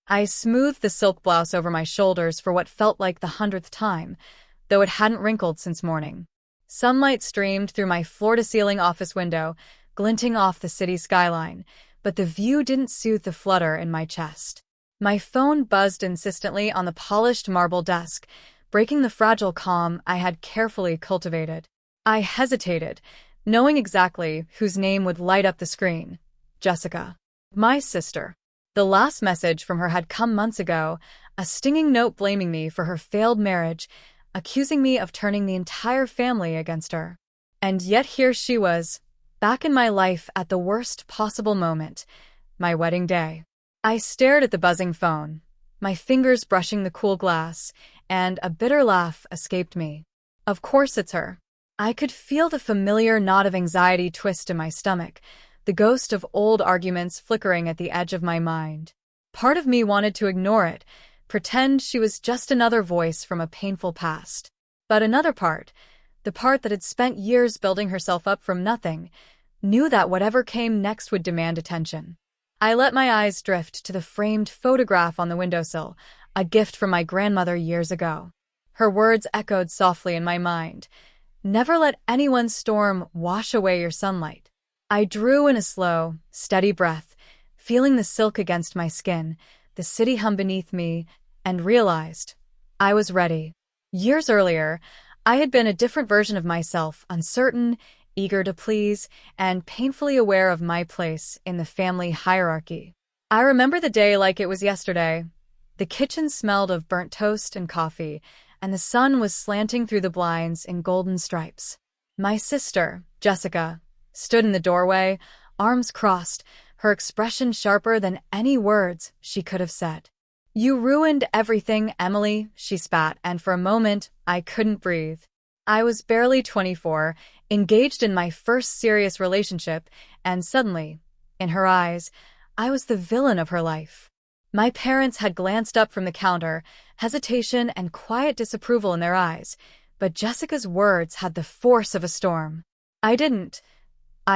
I smoothed the silk blouse over my shoulders for what felt like the 100th time, though it hadn't wrinkled since morning. Sunlight streamed through my floor-to-ceiling office window, glinting off the city skyline, but the view didn't soothe the flutter in my chest. My phone buzzed insistently on the polished marble desk, breaking the fragile calm I had carefully cultivated. I hesitated, knowing exactly whose name would light up the screen. Jessica. My sister. The last message from her had come months ago, a stinging note blaming me for her failed marriage, accusing me of turning the entire family against her. And yet here she was, back in my life at the worst possible moment, my wedding day. I stared at the buzzing phone, my fingers brushing the cool glass, and a bitter laugh escaped me. Of course it's her. I could feel the familiar knot of anxiety twist in my stomach, the ghost of old arguments flickering at the edge of my mind. Part of me wanted to ignore it, pretend she was just another voice from a painful past. But another part, the part that had spent years building herself up from nothing, knew that whatever came next would demand attention. I let my eyes drift to the framed photograph on the windowsill, a gift from my grandmother years ago. Her words echoed softly in my mind. Never let anyone's storm wash away your sunlight. I drew in a slow, steady breath, feeling the silk against my skin, the city hum beneath me, and realized I was ready. Years earlier, I had been a different version of myself, uncertain, eager to please, and painfully aware of my place in the family hierarchy. I remember the day like it was yesterday. The kitchen smelled of burnt toast and coffee, and the sun was slanting through the blinds in golden stripes. My sister, Jessica, stood in the doorway, arms crossed, her expression sharper than any words she could have said. "You ruined everything, Emily," she spat, and for a moment, I couldn't breathe. I was barely 24, engaged in my first serious relationship, and suddenly, in her eyes, I was the villain of her life. My parents had glanced up from the counter, hesitation and quiet disapproval in their eyes, but Jessica's words had the force of a storm. I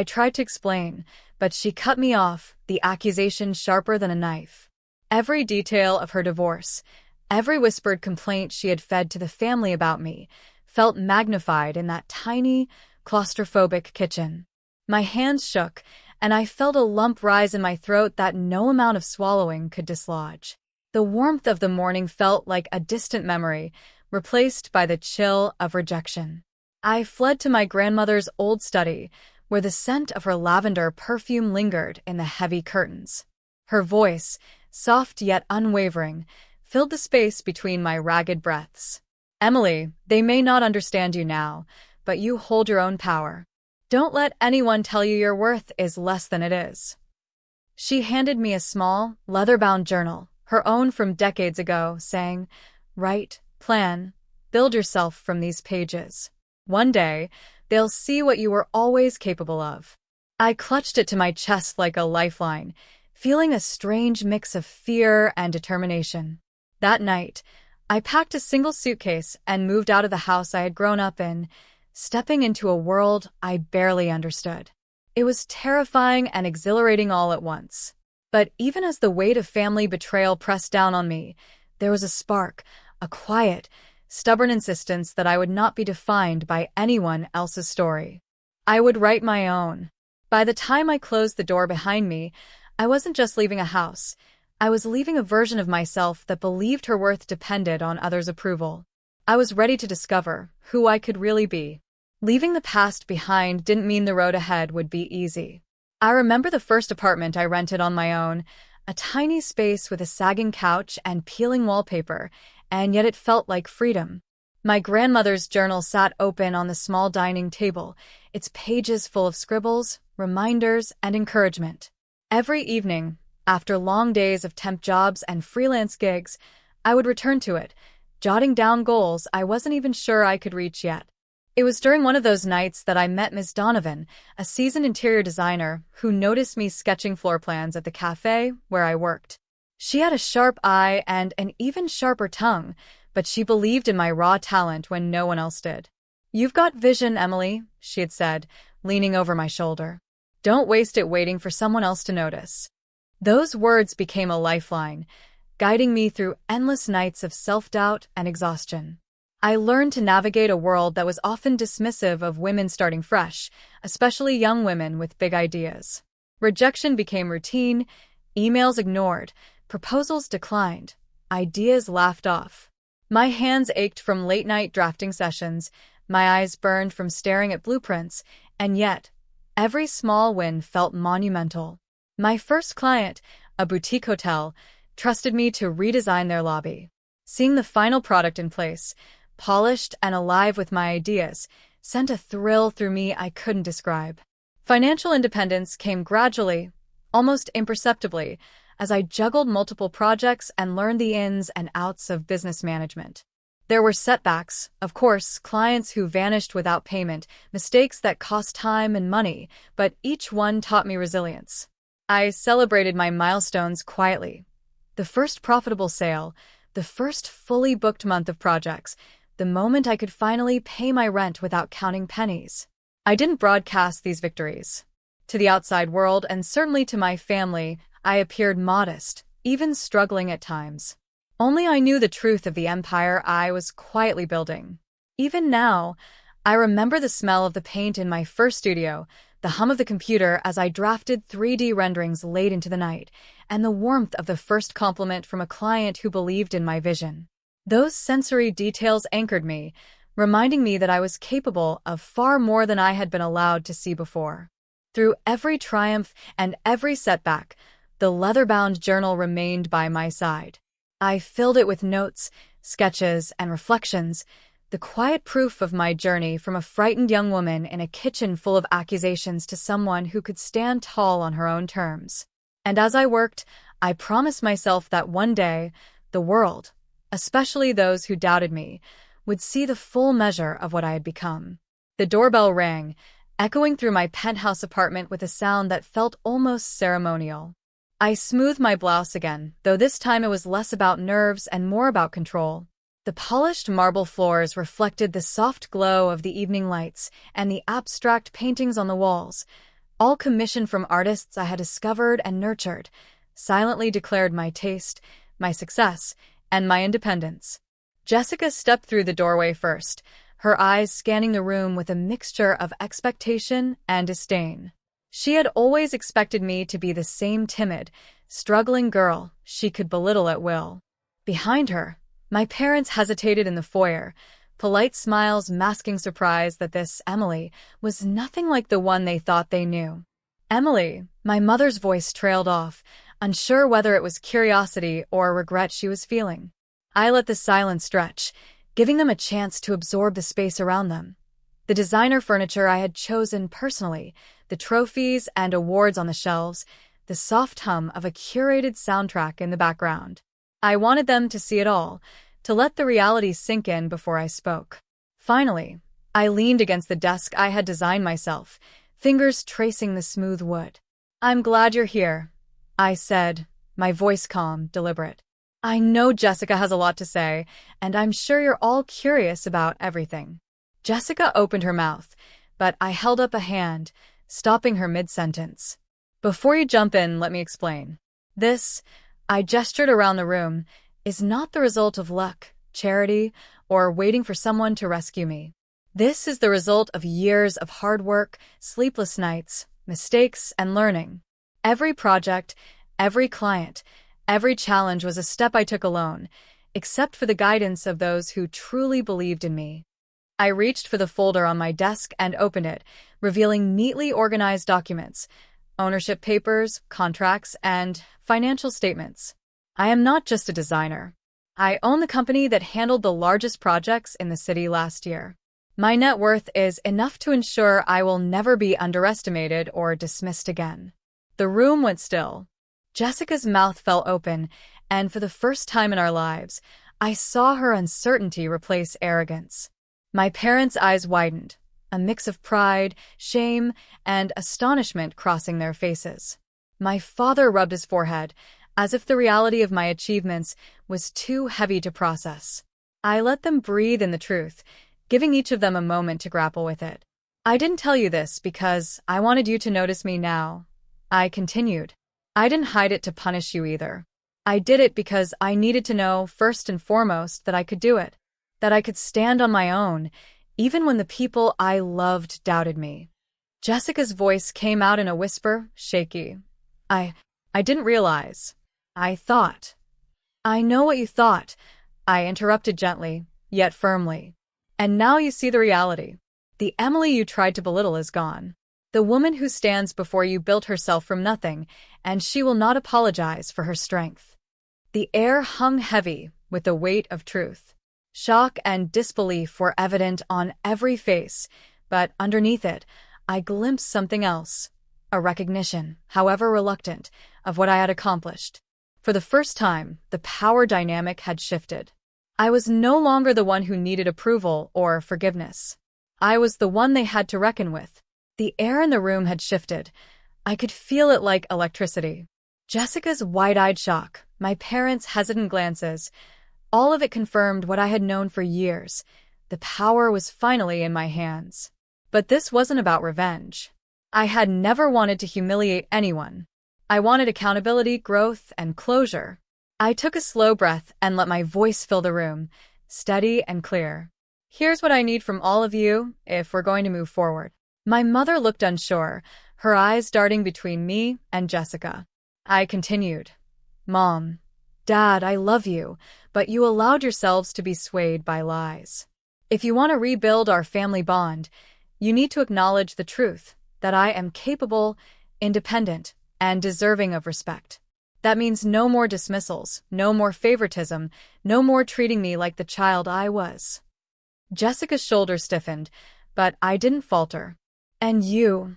tried to explain, but she cut me off, the accusation sharper than a knife. Every detail of her divorce, every whispered complaint she had fed to the family about me, felt magnified in that tiny, claustrophobic kitchen. My hands shook, and I felt a lump rise in my throat that no amount of swallowing could dislodge. The warmth of the morning felt like a distant memory, replaced by the chill of rejection. I fled to my grandmother's old study, where the scent of her lavender perfume lingered in the heavy curtains. Her voice, soft yet unwavering, filled the space between my ragged breaths. "Emily, they may not understand you now, but you hold your own power. Don't let anyone tell you your worth is less than it is." She handed me a small, leather-bound journal, her own from decades ago, saying, "Write, plan, build yourself from these pages. One day, they'll see what you were always capable of." I clutched it to my chest like a lifeline, feeling a strange mix of fear and determination. That night, I packed a single suitcase and moved out of the house I had grown up in, stepping into a world I barely understood. It was terrifying and exhilarating all at once. But even as the weight of family betrayal pressed down on me, there was a spark, a quiet, stubborn insistence that I would not be defined by anyone else's story. I would write my own. By the time I closed the door behind me, I wasn't just leaving a house. I was leaving a version of myself that believed her worth depended on others' approval. I was ready to discover who I could really be. Leaving the past behind didn't mean the road ahead would be easy. I remember the first apartment I rented on my own, a tiny space with a sagging couch and peeling wallpaper, and yet it felt like freedom. My grandmother's journal sat open on the small dining table, its pages full of scribbles, reminders, and encouragement. Every evening, after long days of temp jobs and freelance gigs, I would return to it, jotting down goals I wasn't even sure I could reach yet. It was during one of those nights that I met Ms. Donovan, a seasoned interior designer who noticed me sketching floor plans at the cafe where I worked. She had a sharp eye and an even sharper tongue, but she believed in my raw talent when no one else did. "You've got vision, Emily," she had said, leaning over my shoulder. "Don't waste it waiting for someone else to notice." Those words became a lifeline. guiding me through endless nights of self-doubt and exhaustion. I learned to navigate a world that was often dismissive of women starting fresh, especially young women with big ideas. Rejection became routine, emails ignored, proposals declined, ideas laughed off. My hands ached from late-night drafting sessions, my eyes burned from staring at blueprints, and yet, every small win felt monumental. My first client, a boutique hotel, trusted me to redesign their lobby. Seeing the final product in place, polished and alive with my ideas, sent a thrill through me I couldn't describe. Financial independence came gradually, almost imperceptibly, as I juggled multiple projects and learned the ins and outs of business management. There were setbacks, of course, clients who vanished without payment, mistakes that cost time and money, but each one taught me resilience. I celebrated my milestones quietly. The first profitable sale, the first fully booked month of projects, the moment I could finally pay my rent without counting pennies. I didn't broadcast these victories. To the outside world, and certainly to my family, I appeared modest, even struggling at times. Only I knew the truth of the empire I was quietly building. Even now, I remember the smell of the paint in my first studio, the hum of the computer as I drafted 3D renderings late into the night, and the warmth of the first compliment from a client who believed in my vision. Those sensory details anchored me, reminding me that I was capable of far more than I had been allowed to see before. Through every triumph and every setback, the leather-bound journal remained by my side. I filled it with notes, sketches, and reflections, the quiet proof of my journey from a frightened young woman in a kitchen full of accusations to someone who could stand tall on her own terms. And as I worked, I promised myself that one day, the world, especially those who doubted me, would see the full measure of what I had become. The doorbell rang, echoing through my penthouse apartment with a sound that felt almost ceremonial. I smoothed my blouse again, though this time it was less about nerves and more about control. The polished marble floors reflected the soft glow of the evening lights and the abstract paintings on the walls, all commissioned from artists I had discovered and nurtured, silently declared my taste, my success, and my independence. Jessica stepped through the doorway first, her eyes scanning the room with a mixture of expectation and disdain. She had always expected me to be the same timid, struggling girl she could belittle at will. Behind her, my parents hesitated in the foyer, polite smiles masking surprise that this Emily was nothing like the one they thought they knew. Emily, my mother's voice trailed off, unsure whether it was curiosity or regret she was feeling. I let the silence stretch, giving them a chance to absorb the space around them. The designer furniture I had chosen personally, the trophies and awards on the shelves, the soft hum of a curated soundtrack in the background. I wanted them to see it all, to let the reality sink in before I spoke. Finally, I leaned against the desk I had designed myself, fingers tracing the smooth wood. "I'm glad you're here," I said, my voice calm, deliberate. "I know Jessica has a lot to say, and I'm sure you're all curious about everything." Jessica opened her mouth, but I held up a hand, stopping her mid-sentence. "Before you jump in, let me explain. This," I gestured around the room, "is not the result of luck, charity, or waiting for someone to rescue me. This is the result of years of hard work, sleepless nights, mistakes, and learning. Every project, every client, every challenge was a step I took alone, except for the guidance of those who truly believed in me." I reached for the folder on my desk and opened it, revealing neatly organized documents, ownership papers, contracts, and financial statements. I am not just a designer. I own the company that handled the largest projects in the city last year. My net worth is enough to ensure I will never be underestimated or dismissed again. The room went still. Jessica's mouth fell open, and for the first time in our lives, I saw her uncertainty replace arrogance. My parents' eyes widened, a mix of pride, shame, and astonishment crossing their faces. My father rubbed his forehead, as if the reality of my achievements was too heavy to process. I let them breathe in the truth, giving each of them a moment to grapple with it. "I didn't tell you this because I wanted you to notice me now," I continued. "I didn't hide it to punish you either. I did it because I needed to know, first and foremost, that I could do it, that I could stand on my own, even when the people I loved doubted me. Jessica's voice came out in a whisper, shaky. I, I didn't realize. I thought. I know what you thought, I interrupted gently, yet firmly. And now you see the reality. The Emily you tried to belittle is gone. The woman who stands before you built herself from nothing, and she will not apologize for her strength. The air hung heavy with the weight of truth. Shock and disbelief were evident on every face, but underneath it, I glimpsed something else, a recognition, however reluctant, of what I had accomplished. For the first time, the power dynamic had shifted. I was no longer the one who needed approval or forgiveness. I was the one they had to reckon with. The air in the room had shifted. I could feel it like electricity. Jessica's wide-eyed shock, my parents' hesitant glances, all of it confirmed what I had known for years. The power was finally in my hands. But this wasn't about revenge. I had never wanted to humiliate anyone. I wanted accountability, growth, and closure. I took a slow breath and let my voice fill the room, steady and clear. Here's what I need from all of you if we're going to move forward. My mother looked unsure, her eyes darting between me and Jessica. I continued. Mom, Dad, I love you, but you allowed yourselves to be swayed by lies. If you want to rebuild our family bond, you need to acknowledge the truth, that I am capable, independent, and deserving of respect. That means no more dismissals, no more favoritism, no more treating me like the child I was. Jessica's shoulders stiffened, but I didn't falter. And you,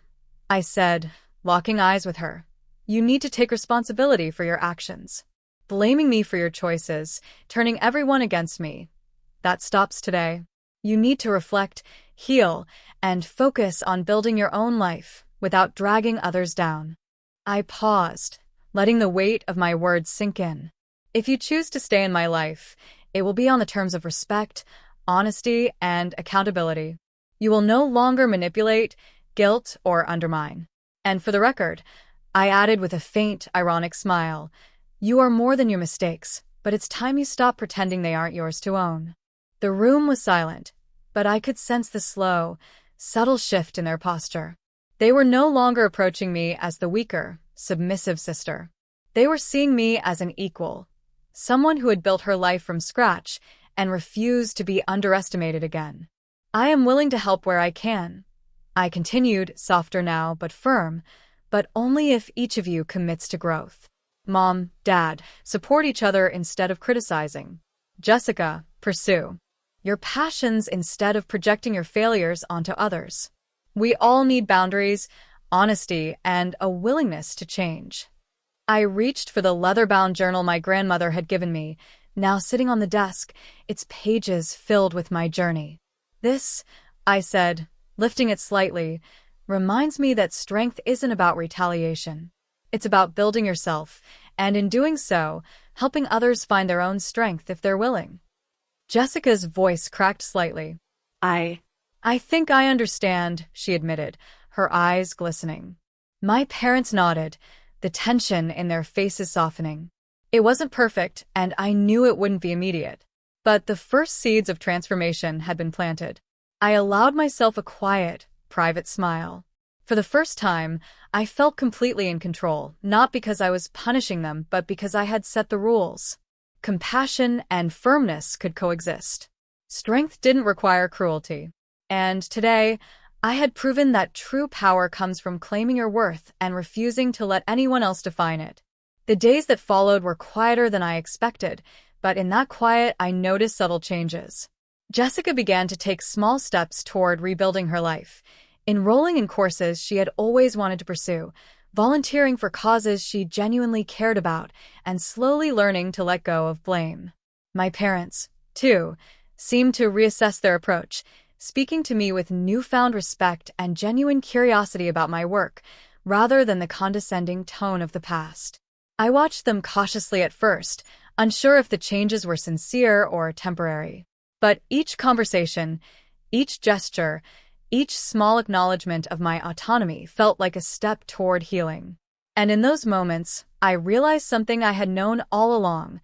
I said, locking eyes with her, you need to take responsibility for your actions. Blaming me for your choices, turning everyone against me. That stops today. You need to reflect, heal, and focus on building your own life without dragging others down. I paused, letting the weight of my words sink in. If you choose to stay in my life, it will be on the terms of respect, honesty, and accountability. You will no longer manipulate, guilt, or undermine. And for the record, I added with a faint, ironic smile, you are more than your mistakes, but it's time you stop pretending they aren't yours to own. The room was silent, but I could sense the slow, subtle shift in their posture. They were no longer approaching me as the weaker, submissive sister. They were seeing me as an equal, someone who had built her life from scratch and refused to be underestimated again. I am willing to help where I can. I continued, softer now but firm, but only if each of you commits to growth. Mom, Dad, support each other instead of criticizing. Jessica, pursue your passions instead of projecting your failures onto others. We all need boundaries, honesty, and a willingness to change. I reached for the leather-bound journal my grandmother had given me, now sitting on the desk, its pages filled with my journey. This, I said, lifting it slightly, reminds me that strength isn't about retaliation. It's about building yourself, and in doing so, helping others find their own strength if they're willing. Jessica's voice cracked slightly. I think I understand, she admitted, her eyes glistening. My parents nodded, the tension in their faces softening. It wasn't perfect, and I knew it wouldn't be immediate. But the first seeds of transformation had been planted. I allowed myself a quiet, private smile. For the first time, I felt completely in control, not because I was punishing them, but because I had set the rules. Compassion and firmness could coexist. Strength didn't require cruelty. And today, I had proven that true power comes from claiming your worth and refusing to let anyone else define it. The days that followed were quieter than I expected, but in that quiet, I noticed subtle changes. Jessica began to take small steps toward rebuilding her life, enrolling in courses she had always wanted to pursue, volunteering for causes she genuinely cared about, and slowly learning to let go of blame. My parents, too, seemed to reassess their approach, speaking to me with newfound respect and genuine curiosity about my work, rather than the condescending tone of the past. I watched them cautiously at first, unsure if the changes were sincere or temporary. But each conversation, each gesture, each small acknowledgement of my autonomy felt like a step toward healing. And in those moments, I realized something I had known all along.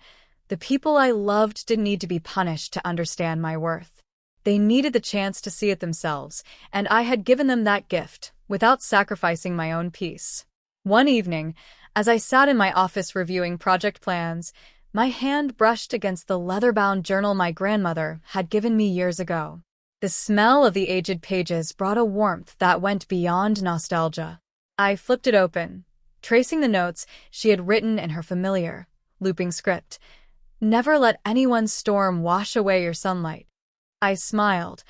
The people I loved didn't need to be punished to understand my worth. They needed the chance to see it themselves, and I had given them that gift, without sacrificing my own peace. One evening, as I sat in my office reviewing project plans, my hand brushed against the leather-bound journal my grandmother had given me years ago. The smell of the aged pages brought a warmth that went beyond nostalgia. I flipped it open, tracing the notes she had written in her familiar, looping script. "Never let anyone's storm wash away your sunlight." I smiled,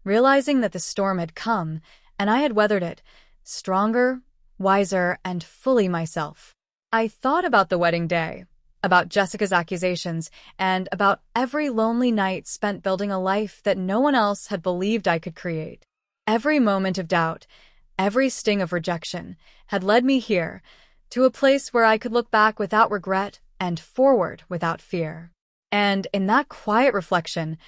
realizing that the storm had come, and I had weathered it, stronger, wiser, and fully myself. I thought about the wedding day, about Jessica's accusations, and about every lonely night spent building a life that no one else had believed I could create. Every moment of doubt, every sting of rejection, had led me here, to a place where I could look back without regret and forward without fear. And in that quiet reflection,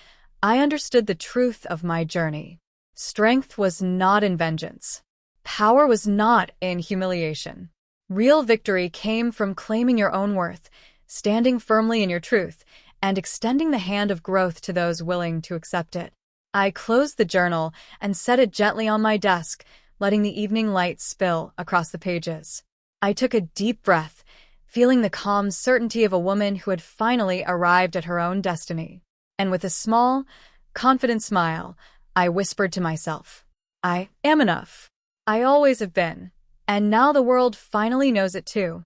I understood the truth of my journey. Strength was not in vengeance. Power was not in humiliation. Real victory came from claiming your own worth, standing firmly in your truth, and extending the hand of growth to those willing to accept it. I closed the journal and set it gently on my desk, letting the evening light spill across the pages. I took a deep breath, feeling the calm certainty of a woman who had finally arrived at her own destiny. And with a small, confident smile, I whispered to myself, "I am enough. I always have been, and now the world finally knows it too."